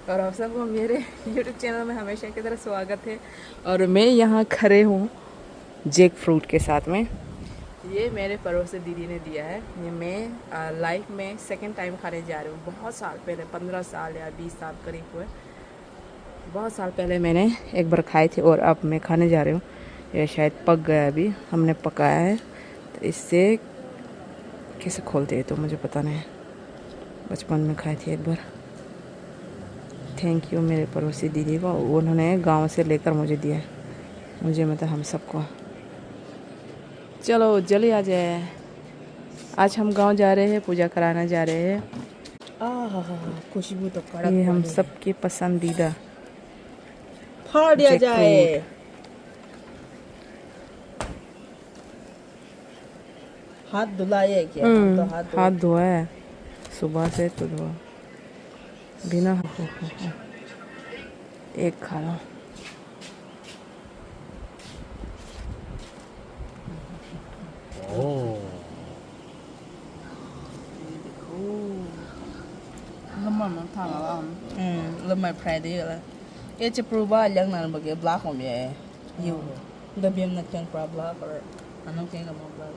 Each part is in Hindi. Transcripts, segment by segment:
और आप सबको मेरे YouTube चैनल में हमेशा की तरह स्वागत है। और मैं यहाँ खड़े हूँ जैक फ्रूट के साथ में। ये मेरे पड़ोसी दीदी ने दिया है। ये मैं लाइफ में सेकंड टाइम खाने जा रही हूँ। बहुत साल पहले 15 साल या 20 साल करीब हुए, बहुत साल पहले मैंने एक बार खाए थे और अब मैं खाने जा रही हूँ। ये शायद पक गया, अभी हमने पकाया है। तो इससे कैसे खोलते हैं तो मुझे पता नहीं, बचपन में खाए थे एक बार। थैंक यू मेरे पड़ोसी दीदी को, उन्होंने गांव से लेकर मुझे दिया, मुझे मतलब हम सबको। चलो जल्दी आ जाए, आज हम गांव जा रहे हैं, पूजा कराने जा रहे हैं। खुशबू तो कड़क ये हम वाली है। सबके पसंदीदा फाड़ दिया जैक जाए। फ्रूट। हाथ धुलाए क्या? हम तो हाथ हाथ धो। धोआ है सुबह से, तो धोआ बिना एक खा लो। Lemon thằng ông. Lemon fried đi rồi. Cái chụp ba lần nào mà cái black không vậy? Yêu. Đặc biệt là cái black rồi. Anh không cái lemon black.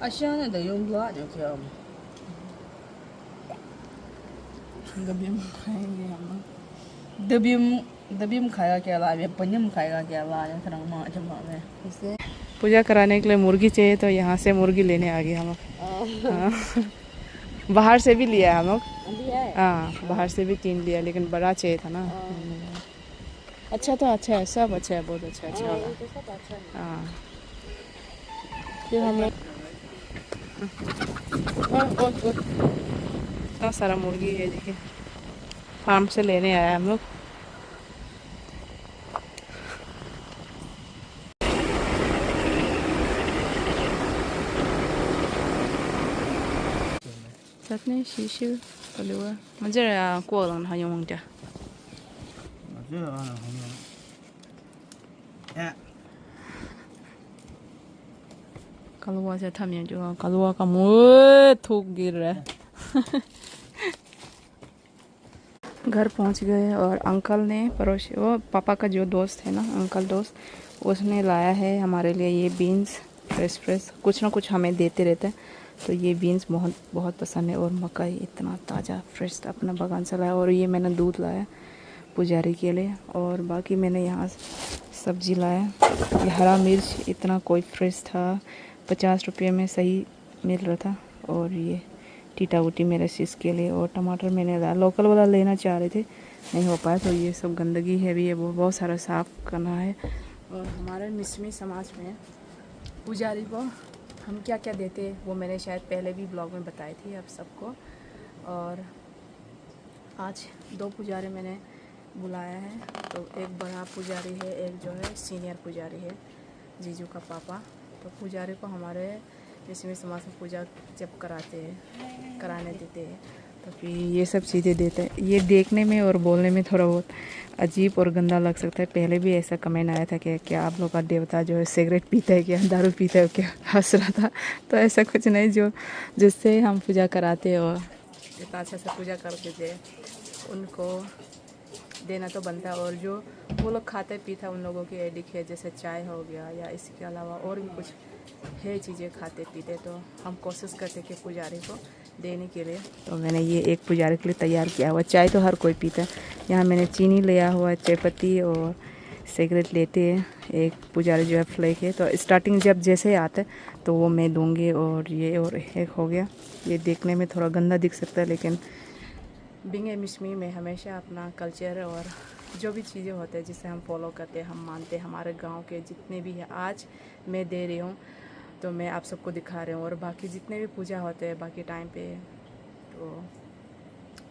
À sáng này để dùng black được không? दबियम खाएंगे हम। दबियम खाएगा क्या ला? ये पनीर खाएगा क्या ला? ये खरंग मार जमा में. इसे पूजा कराने के लिए मुर्गी चाहिए, तो यहाँ से मुर्गी लेने आ गए हम लोग। हाँ। बाहर से भी लिया हम लोग। हाँ, बाहर से भी 3 लिया, लेकिन बड़ा चाहिए था ना। अच्छा था, अच्छा है, सब अच्छा है, बहुत अच्छा अच्छा वाला। हाँ, फिर हम लोग इतना सारा मुर्गी है, देखिए फार्म से लेने आया हम लोग। Satne shishu kalua. Majera kualan hayong dia. Kalua से थमिया जो kalua का मुँह थूक गिर रहा है। घर पहुंच गए और अंकल ने पड़ोसी, वो पापा का जो दोस्त है ना, अंकल दोस्त, उसने लाया है हमारे लिए ये बीन्स। फ्रेश फ्रेश कुछ ना कुछ हमें देते रहते हैं, तो ये बीन्स बहुत बहुत पसंद है। और मकई इतना ताज़ा फ्रेश अपना बागान से लाया। और ये मैंने दूध लाया पुजारी के लिए। और बाकी मैंने यहाँ सब्जी लाया, ये हरा मिर्च इतना कोई फ्रेश था, 50 रुपये में सही मिल रहा था। और ये टीटा उटी मेरे शीश के लिए। और टमाटर मैंने लाया, लोकल वाला लेना चाह रहे थे, नहीं हो पाया। तो ये सब गंदगी है भी है, वो बहुत सारा साफ़ करना है। और हमारे मिसमी समाज में पुजारी को हम क्या क्या देते हैं वो मैंने शायद पहले भी ब्लॉग में बताई थी आप सबको। और आज 2 पुजारी मैंने बुलाया है। तो एक बड़ा पुजारी है, एक जो है सीनियर पुजारी है, जीजू का पापा। तो पुजारी को हमारे इसमें समाज में पूजा जब कराते हैं, कराने देते हैं, तो फिर ये सब चीज़ें देते हैं। ये देखने में और बोलने में थोड़ा बहुत अजीब और गंदा लग सकता है। पहले भी ऐसा कमेंट आया था कि क्या आप लोग का देवता जो है सिगरेट पीता है क्या, दारू पीता है क्या, हंस रहा था। तो ऐसा कुछ नहीं, जो जिससे हम पूजा कराते हैं और इतना अच्छा से पूजा कर देते उनको देना तो बनता है। और जो वो लोग खाते पीते उन लोगों की एडिक है, जैसे चाय हो गया या इसके अलावा और भी कुछ है चीज़ें खाते पीते, तो हम कोशिश करते कि पुजारी को देने के लिए। तो मैंने ये एक पुजारी के लिए तैयार किया हुआ। चाय तो हर कोई पीता है, यहाँ मैंने चीनी लिया हुआ है, चायपत्ती और सिगरेट लेते हैं। एक पुजारी जो है फ्लैग है, तो स्टार्टिंग जब जैसे आता है तो वो मैं दूँगी। और ये और एक हो गया, ये देखने में थोड़ा गंदा दिख सकता है, लेकिन बिंगे मिशमी में हमेशा अपना कल्चर और जो भी चीज़ें होते हैं जिसे हम फॉलो करते हैं, हम मानते हैं, हमारे गांव के जितने भी हैं आज मैं दे रही हूँ, तो मैं आप सबको दिखा रही हूँ। और बाकी जितने भी पूजा होते हैं बाकी टाइम पे तो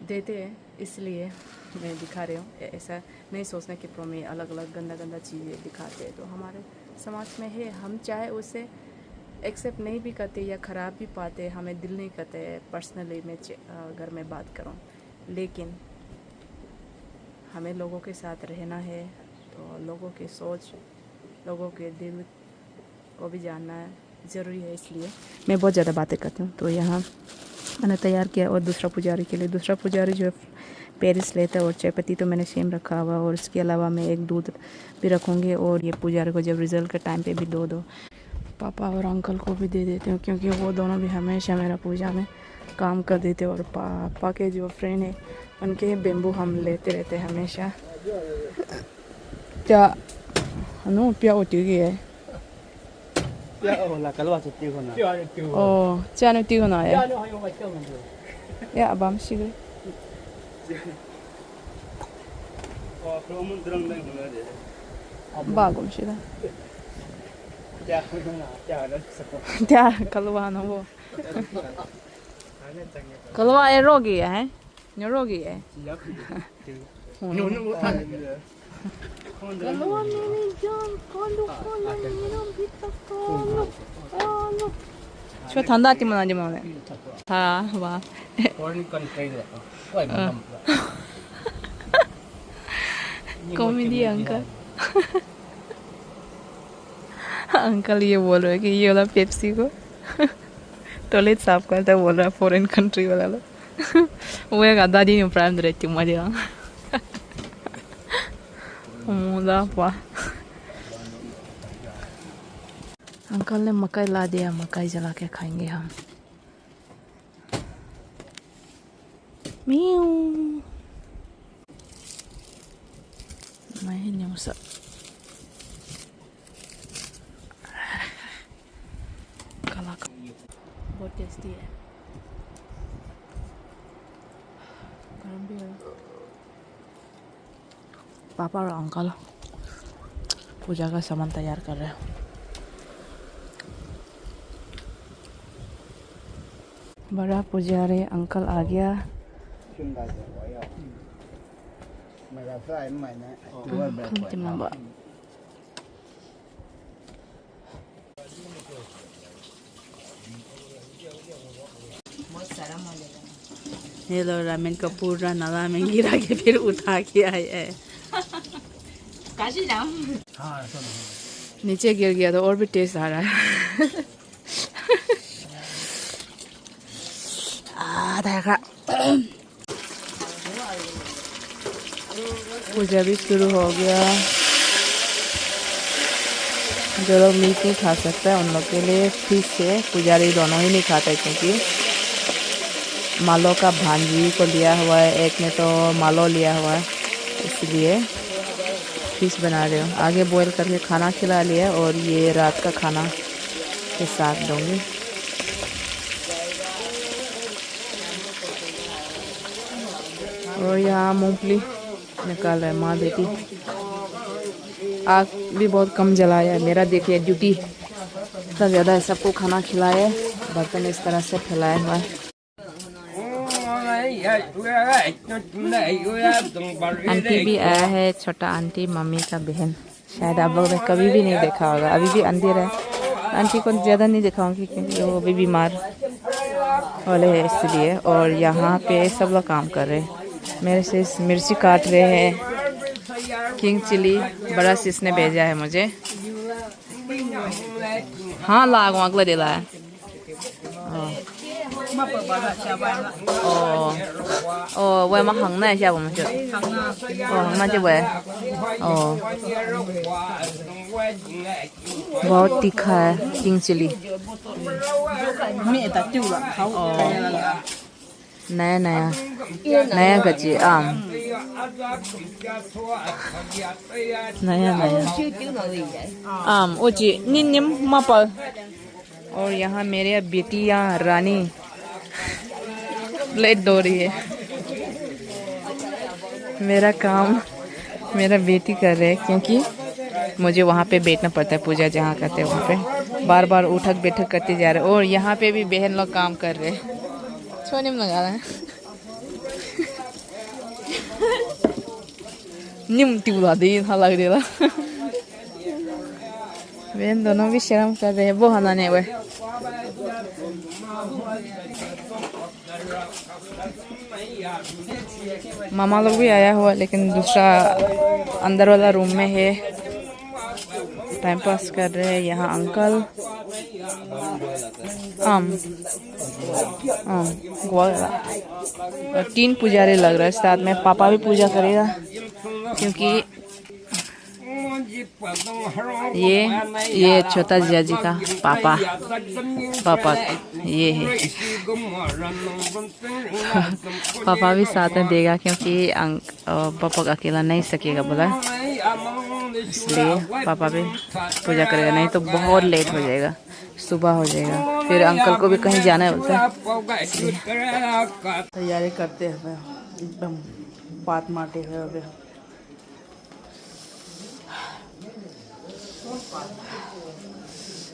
देते हैं, इसलिए मैं दिखा रही हूँ। ऐसा नहीं सोचना कि में अलग अलग गंदा गंदा चीज़ें दिखाते हैं, तो हमारे समाज में है। हम चाहे उसे एक्सेप्ट नहीं भी करते या ख़राब भी पाते, हमें दिल नहीं करते पर्सनली मैं अगर मैं बात करूँ, लेकिन हमें लोगों के साथ रहना है, तो लोगों की सोच, लोगों के दिल को भी जानना ज़रूरी है। इसलिए मैं बहुत ज़्यादा बातें करती हूँ। तो यहाँ मैंने तैयार किया। और दूसरा पुजारी के लिए, दूसरा पुजारी जो है पेरिस लेता और चाय पत्ती तो मैंने सेम रखा हुआ, और इसके अलावा मैं एक दूध भी रखूँगी, और ये पुजारी को जब रिज़ल्ट के टाइम पे भी दो पापा और अंकल को भी दे देती हूँ, क्योंकि वो दोनों भी हमेशा मेरा पूजा में काम कर देते। और पापा के जो फ्रेंड है उनके बेम्बू हम लेते रहते हमेशा। क्या नो प्या होती है 어, 찌아는 뛰고 나요. 야, 밤식을. bagomshida. क्या कलवा ना वो कलवा ये रोगी है न्यू रोगी है कलवा मेरी जान कांडो कांडो मेरा बिता कांडो 저 단다티만 아니면 다 와. कॉमेडी अंकल अंकल ये बोल रहे कि ये वाला पेप्सी को टॉयलेट साफ करता है, बोल रहा है फॉरेन कंट्री वाला लोग वो एक आधा दिन प्राइम रहती हूँ मजे अंकल ने मकई ला दिया, मकई जला के खाएंगे हम। म्याऊ मैं नहीं सब काला बहुत टेस्टी है, गरम भी है। पापा और अंकल पूजा का सामान तैयार कर रहे हैं। बड़ा पुजारी अंकल आ गया। ये लो रामेन का पूरा नाला में गिरा के फिर उठा के आए हैं। नीचे गिर गया तो और भी टेस्ट आ रहा है। देखा पूजा भी शुरू हो गया। जो लोग मीट नहीं खा सकता है उन लोग के लिए फिश है, पुजारी दोनों ही नहीं खाता है, क्योंकि मालो का भांजी को लिया हुआ है, एक ने तो मालो लिया हुआ है, इसलिए फिश बना रहे हो। आगे बॉईल करके खाना खिला लिया, और ये रात का खाना के साथ दूँगी। और यहाँ मूंगफली निकाल रहा है माँ बेटी। आग भी बहुत कम जलाया है मेरा, देखिए ड्यूटी इतना ज़्यादा है, सबको खाना खिलाए, बर्तन इस तरह से फैलाया हुआ है। आंटी भी आया है, छोटा आंटी मम्मी का बहन, शायद आप लोगों ने कभी भी नहीं देखा होगा। अभी भी अंधेरा है, आंटी को ज़्यादा नहीं दिखाऊंगी क्योंकि वो अभी बीमार वाले है इसलिए। और यहाँ पे सब लोग काम कर रहे हैं, मेरे से मिर्ची काट रहे हैं। किंग चिली बड़ा सिस ने भेजा है मुझे। हाँ लागो अगला दिला है। 왜 막 항나下我们就항나就왜 बहुत तीखा है किंग चिली। नया नया नया गजी आम नया नया आम ओजी निम मापल। और यहाँ मेरे बेटियाँ रानी प्लेट धो रही है। मेरा काम मेरा बेटी कर रहे है, क्योंकि मुझे वहाँ पे बैठना पड़ता है, पूजा जहाँ करते हैं वहाँ पे बार बार उठक बैठक करते जा रहे। और यहाँ पे भी बहन लोग काम कर रहे हैं, छोने में लगा रहा है। निम तिबला दे था लग रहा है। बहन दोनों भी शर्म कर रहे हैं, वो हनाने हुए। मामा लोग भी आया हुआ, लेकिन दूसरा अंदर वाला रूम में है। टाइम पास कर रहे हैं। यहाँ अंकल और 3 पुजारी लग रहा है, साथ में पापा भी पूजा करेगा क्योंकि ये छोटा जिया जी का पापा ये है। पापा भी साथ में देगा क्योंकि पापा का अकेला नहीं सकेगा बोला, इसलिए पापा भी पूजा करेगा, नहीं तो बहुत लेट हो जाएगा, सुबह हो जाएगा, फिर अंकल को भी कहीं जाना है बोलता है। तैयारी करते हैं एकदम बात मारते हुए अभी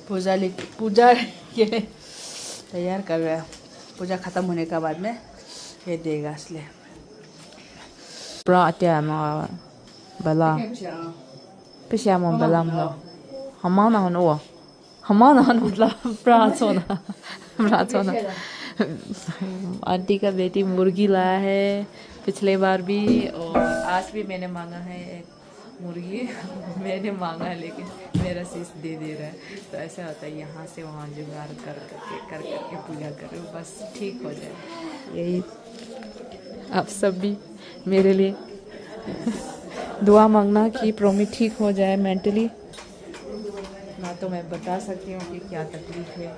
पूजा के तैयार कर रहा है। पूजा ख़त्म होने के बाद में ये देगा इसलिए bala pisha mon balam no hamana hon प्रार्थना आंटी का बेटी मुर्गी लाया है पिछले बार भी, और आज भी मैंने मांगा है एक मुर्गी। मैंने मांगा है लेकिन मेरा शीश दे रहा है, तो ऐसा होता है यहाँ से वहाँ जुगाड़ कर करके पूजा करो, बस ठीक हो जाए। यही आप सब भी मेरे लिए दुआ मांगना कि प्रोमी ठीक हो जाए मेंटली, ना तो मैं बता सकती हूँ कि क्या तकलीफ है।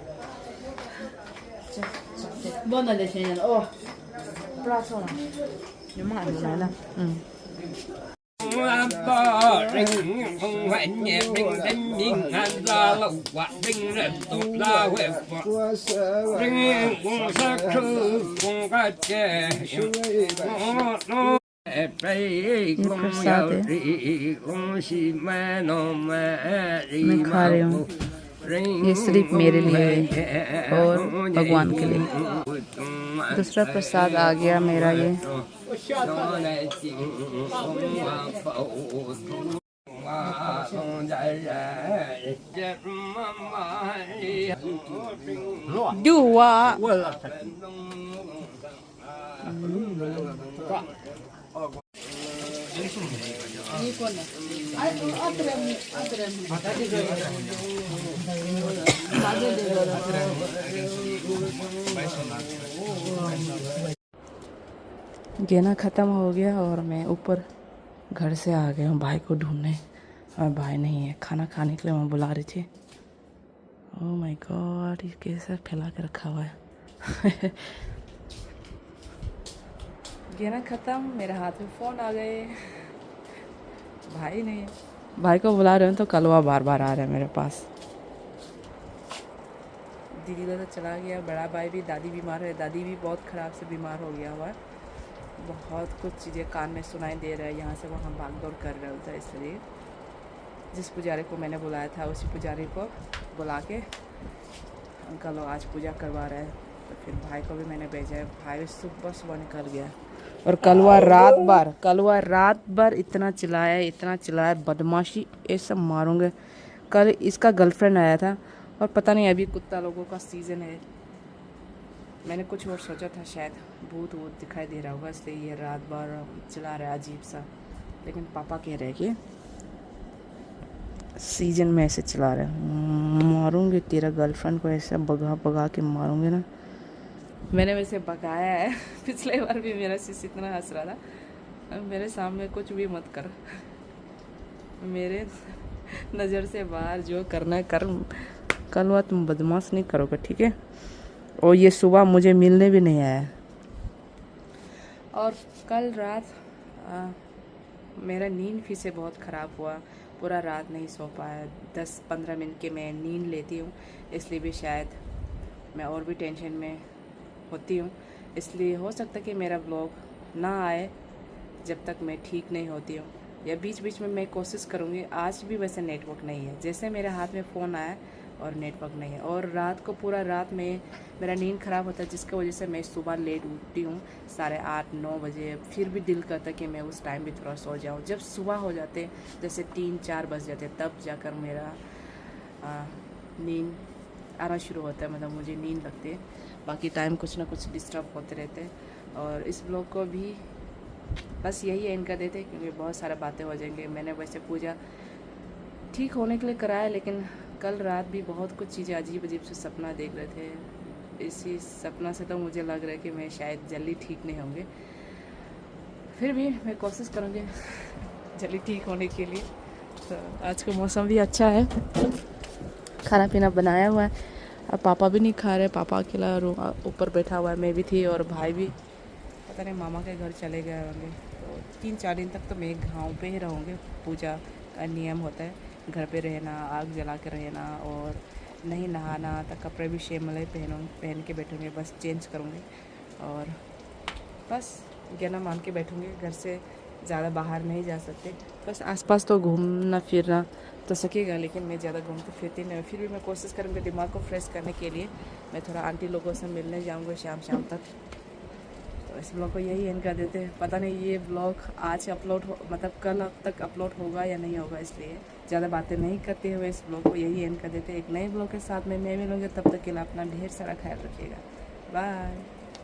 प्रसाद है, मैं खा रही हूँ, ये सिर्फ मेरे लिए और भगवान के लिए। दूसरा प्रसाद आ गया मेरा ये। गेना ख़त्म हो गया और मैं ऊपर घर से आ गया हूँ भाई को ढूंढने, और भाई नहीं है। खाना खाने के लिए मैं बुला रही थी। ओह माय गॉड, ये कैसे फैला के रखा हुआ है। गेना ख़त्म, मेरे हाथ में फ़ोन आ गए, भाई नहीं है। भाई को बुला रहे हैं तो कलवा बार बार आ रहा है मेरे पास। दीदी तो चला गया, बड़ा भाई भी, दादी बीमार है, दादी भी बहुत ख़राब से बीमार हो गया हुआ है। बहुत कुछ चीज़ें कान में सुनाई दे रहा है, यहाँ से वहाँ भाग दौड़ कर रहा होता है। इसलिए जिस पुजारी को मैंने बुलाया था उसी पुजारी को बुला के अंकल आज पूजा करवा रहे हैं, तो फिर भाई को भी मैंने भेजा है। भाई सुबह निकल गया, और कलवा रात भर इतना चिल्लाया, बदमाशी ऐसा मारूंगे। कल इसका गर्लफ्रेंड आया था, और पता नहीं अभी कुत्ता लोगों का सीज़न है, मैंने कुछ और सोचा था, शायद भूत दिखाई दे रहा होगा, इसलिए ये रात भर चिल्ला रहा है अजीब सा। लेकिन पापा कह रहे हैं कि सीजन में ऐसे चिल्ला रहे हैं, मारूंगी तेरा गर्लफ्रेंड को, ऐसा भगा के मारूंगी ना। मैंने वैसे भगाया है, पिछले बार भी मेरा सिस इतना हंस रहा था। मेरे सामने कुछ भी मत कर, मेरे नज़र से बाहर जो करना है कर, कल वह तुम बदमाश नहीं करोगे, ठीक है। और ये सुबह मुझे मिलने भी नहीं आया। और कल रात मेरा नींद फिर से बहुत ख़राब हुआ, पूरा रात नहीं सो पाया। 10-15 मिनट के मैं नींद लेती हूँ, इसलिए भी शायद मैं और भी टेंशन में होती हूँ। इसलिए हो सकता है कि मेरा व्लॉग ना आए जब तक मैं ठीक नहीं होती हूँ, या बीच बीच में मैं कोशिश करूँगी। आज भी वैसे नेटवर्क नहीं है, जैसे मेरे हाथ में फ़ोन आया और नेटवर्क नहीं है, और रात को पूरा रात में मेरा नींद ख़राब होता है, जिसकी वजह से मैं सुबह लेट उठती हूँ 8:30-9 बजे। फिर भी दिल करता है कि मैं उस टाइम भी थोड़ा सो जाऊँ। जब सुबह हो जाते जैसे 3-4 बज जाते, तब जाकर मेरा नींद आना शुरू होता है, मतलब मुझे नींद लगती है। बाकी टाइम कुछ ना कुछ डिस्टर्ब होते रहते हैं। और इस ब्लॉग को भी बस यही एंड कर देते, क्योंकि बहुत सारा बातें हो जाएंगे। मैंने वैसे पूजा ठीक होने के लिए कराया, लेकिन कल रात भी बहुत कुछ चीज़ें अजीब अजीब से सपना देख रहे थे। इसी सपना से तो मुझे लग रहा है कि मैं शायद जल्दी ठीक नहीं होंगे। फिर भी मैं कोशिश करूँगी जल्दी ठीक होने के लिए। तो आज का मौसम भी अच्छा है, खाना पीना बनाया हुआ है। अब पापा भी नहीं खा रहे, पापा अकेला ऊपर बैठा हुआ है, मैं भी थी और भाई भी पता नहीं मामा के घर चले गए होंगे। तो 3-4 दिन तक तो मैं गाँव पे ही रहूँगी। पूजा का नियम होता है घर पे रहना, आग जला के रहना और नहीं नहाना, तक कपड़े भी शेमले पहन के बैठूँगी, बस चेंज करूँगी और बस ज्ञाना मान के बैठूँगी। घर से ज़्यादा बाहर नहीं जा सकते, बस आसपास तो घूमना फिरना तो सकेगा, लेकिन मैं ज़्यादा घूमती फिरती नहीं। फिर भी मैं कोशिश करूँगी दिमाग को फ्रेश करने के लिए। मैं थोड़ा आंटी लोगों से मिलने जाऊँगी शाम तक। तो इस ब्लॉग को यही एंड कर देते हैं। पता नहीं ये ब्लॉग आज अपलोड हो, मतलब कल तक अपलोड होगा या नहीं होगा, इसलिए ज़्यादा बातें नहीं करते हुए इस ब्लॉग को यही एंड कर देते हैं। एक नए ब्लॉग के साथ में मैं मिलूँगी, तब तक के लिए अपना ढेर सारा ख्याल रखिएगा। बाय।